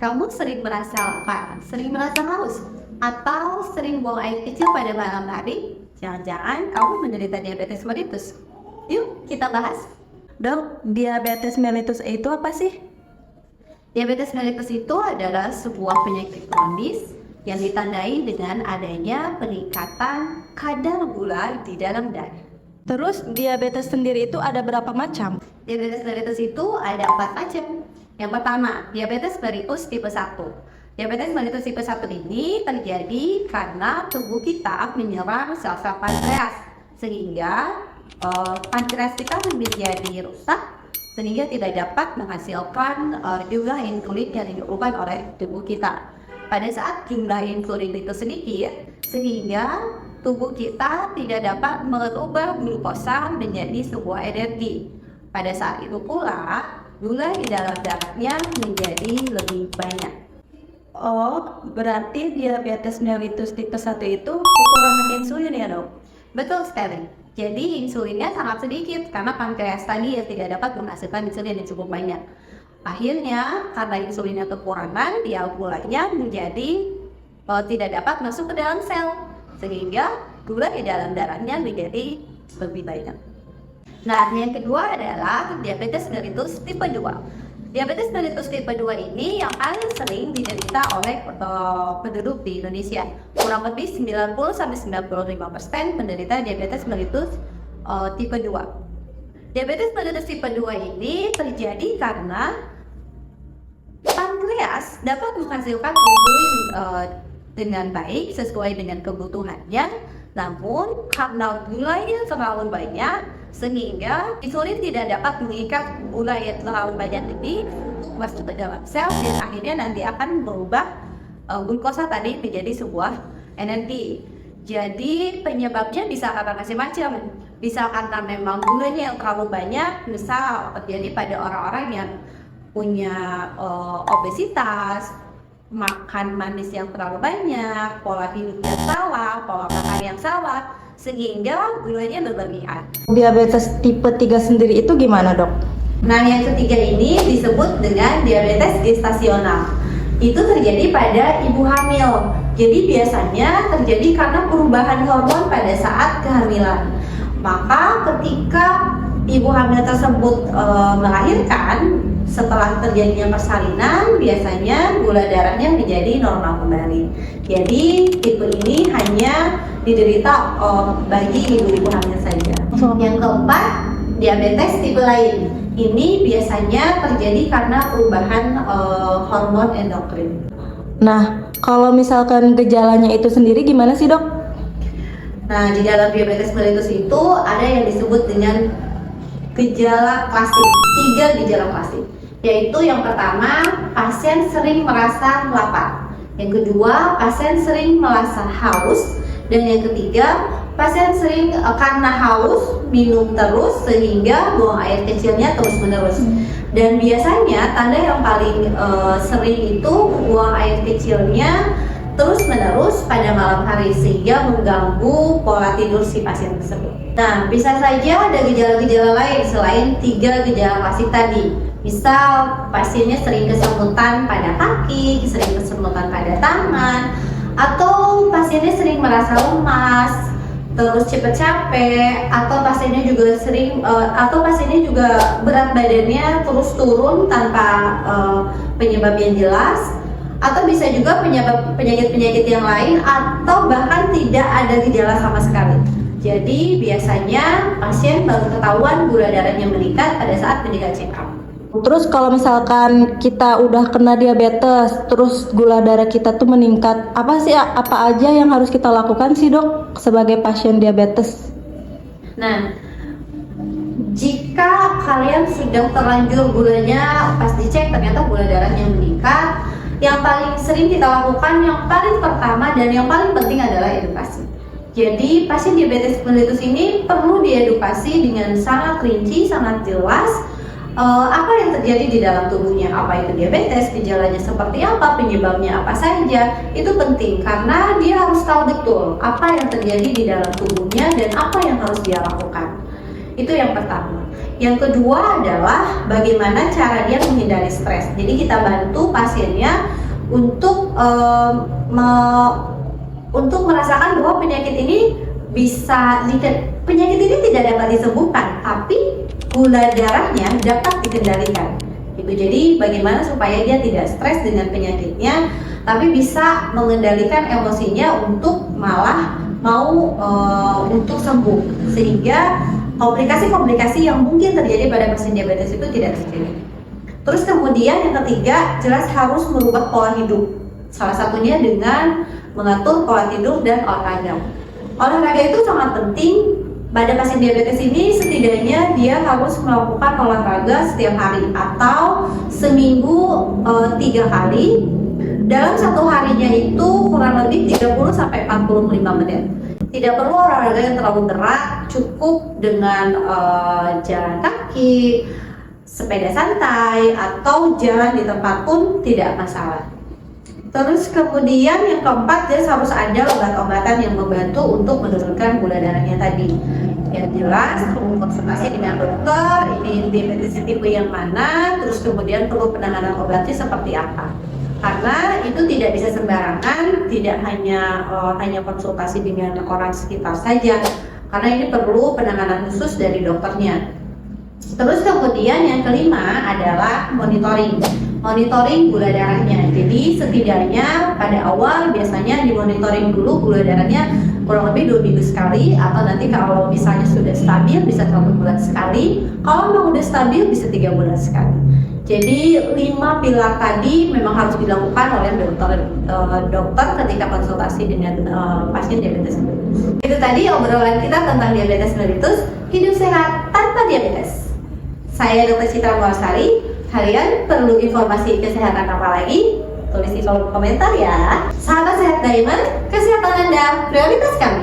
Kamu sering merasa lapar, sering merasa haus, atau sering buang air kecil pada malam hari? Jangan-jangan kamu menderita diabetes mellitus. Yuk kita bahas. Dok, diabetes mellitus itu apa sih? Diabetes mellitus itu adalah sebuah penyakit kronis yang ditandai dengan adanya peningkatan kadar gula di dalam darah. Terus diabetes sendiri itu ada berapa macam? Diabetes mellitus itu ada 4 macam. Yang pertama, diabetes mellitus tipe 1. Diabetes mellitus tipe 1 ini terjadi karena tubuh kita menyerang sel-sel pankreas, sehingga pankreas kita menjadi rusak, sehingga tidak dapat menghasilkan jumlah insulin yang diperlukan oleh tubuh kita. Pada saat jumlah insulin itu sedikit, sehingga tubuh kita tidak dapat mengubah glukosa menjadi sebuah energi. Pada saat itu pula, gula di dalam darahnya menjadi lebih banyak. Oh, berarti diabetes mellitus tipe 1 itu kekurangan insulin ya dok? Betul sekali. Jadi insulinnya sangat sedikit karena pankreas tadi yang tidak dapat menghasilkan insulin yang cukup banyak. Akhirnya karena insulinnya kekurangan, dia gulanya menjadi tidak dapat masuk ke dalam sel, sehingga gula di dalam darahnya menjadi lebih banyak. Nah, yang kedua adalah diabetes mellitus tipe 2. Diabetes mellitus tipe 2 ini yang paling sering diderita oleh penduduk di Indonesia. Kurang lebih 90-95% penderita diabetes mellitus tipe 2. Diabetes mellitus tipe 2 ini terjadi karena pankreas dapat menghasilkan insulin dengan baik sesuai dengan kebutuhannya, namun karena gulanya terlalu banyak sehingga insulin tidak dapat mengikat gula yang terlalu banyak ini masuk ke dalam sel, dan akhirnya nanti akan berubah glukosa tadi menjadi sebuah energi. Jadi penyebabnya bisa karena macam-macam, bisa karena memang gulanya yang terlalu banyak, misal terjadi pada orang-orang yang punya obesitas, makan manis yang terlalu banyak, pola hidup yang salah, pola makan yang salah, sehingga gulanya berlebihan. Diabetes tipe 3 sendiri itu gimana dok? Nah, yang ketiga ini disebut dengan diabetes gestasional. Itu terjadi pada ibu hamil. Jadi biasanya terjadi karena perubahan hormon pada saat kehamilan. Maka ketika ibu hamil tersebut melahirkan, setelah terjadinya persalinan, biasanya gula darahnya menjadi normal kembali. Jadi tipe ini hanya diderita bagi ibu-ibu hamil saja. Yang keempat, diabetes tipe lain. Ini biasanya terjadi karena perubahan hormon endokrin. Nah, kalau misalkan gejalanya itu sendiri gimana sih dok? Nah, di dalam diabetes mellitus itu ada yang disebut dengan gejala klasik, 3 gejala klasik, yaitu yang pertama, pasien sering merasa lapar, yang kedua, pasien sering merasa haus, dan yang ketiga, pasien sering karena haus minum terus sehingga buang air kecilnya terus menerus. Dan biasanya tanda yang paling sering itu buang air kecilnya terus menerus pada malam hari sehingga mengganggu pola tidur si pasien tersebut. Nah, bisa saja ada gejala-gejala lain selain 3 gejala klasik tadi. Misal pasiennya sering kesemutan pada kaki, sering kesemutan pada tangan, atau pasiennya sering merasa lemas, terus cepat capek, atau pasiennya juga berat badannya terus turun tanpa penyebab yang jelas, atau bisa juga penyakit-penyakit yang lain, atau bahkan tidak ada gejala sama sekali. Jadi biasanya pasien baru ketahuan gula darahnya meningkat pada saat medical check up. Terus kalau misalkan kita udah kena diabetes, terus gula darah kita tuh meningkat, apa aja yang harus kita lakukan sih dok sebagai pasien diabetes? Nah, jika kalian sudah terlanjur gulanya pas dicek ternyata gula darahnya meningkat, yang paling sering kita lakukan, yang paling pertama dan yang paling penting adalah edukasi. Jadi pasien diabetes mellitus ini perlu diedukasi dengan sangat rinci, sangat jelas apa yang terjadi di dalam tubuhnya, apa itu diabetes, gejalanya seperti apa, penyebabnya apa saja. Itu penting karena dia harus tahu betul apa yang terjadi di dalam tubuhnya dan apa yang harus dia lakukan. Itu yang pertama. Yang kedua adalah bagaimana cara dia menghindari stres. Jadi kita bantu pasiennya untuk untuk merasakan bahwa penyakit ini penyakit ini tidak dapat disembuhkan, tapi gula darahnya dapat dikendalikan. Gitu. Jadi bagaimana supaya dia tidak stres dengan penyakitnya, tapi bisa mengendalikan emosinya untuk malah mau untuk sembuh, sehingga komplikasi-komplikasi yang mungkin terjadi pada pasien diabetes itu tidak terjadi. Terus kemudian yang ketiga, jelas harus merubah pola hidup. Salah satunya dengan mengatur pola tidur dan olahraga. Olahraga itu sangat penting pada pasien diabetes ini. Setidaknya dia harus melakukan olahraga setiap hari atau seminggu 3 kali. Dalam satu harinya itu kurang lebih 30-45 menit. Tidak perlu olahraga yang terlalu berat, cukup dengan jalan kaki, sepeda santai, atau jalan di tempat pun tidak masalah. Terus kemudian yang keempat, dia harus ada obat-obatan yang membantu untuk menurunkan gula darahnya tadi. Yang jelas perlu konsultasi dengan dokter, ini diabetes tipe yang mana, terus kemudian perlu penanganan obatnya seperti apa. Karena itu tidak bisa sembarangan, tidak hanya konsultasi dengan orang sekitar saja, karena ini perlu penanganan khusus dari dokternya. Terus kemudian yang kelima adalah monitoring gula darahnya. Jadi setidaknya pada awal biasanya dimonitoring dulu gula darahnya kurang lebih 2 minggu sekali, atau nanti kalau misalnya sudah stabil bisa 1 bulan sekali, kalau memang udah stabil bisa 3 bulan sekali. Jadi 5 pilar tadi memang harus dilakukan oleh dokter ketika konsultasi dengan pasien diabetes mellitus. Itu tadi obrolan kita tentang diabetes mellitus, hidup sehat tanpa diabetes. Saya Dr. Citra Muarsari. Kalian perlu informasi kesehatan apa lagi? Tulis di kolom komentar ya. Sahabat Sehat Diamond, kesehatan Anda prioritas kami.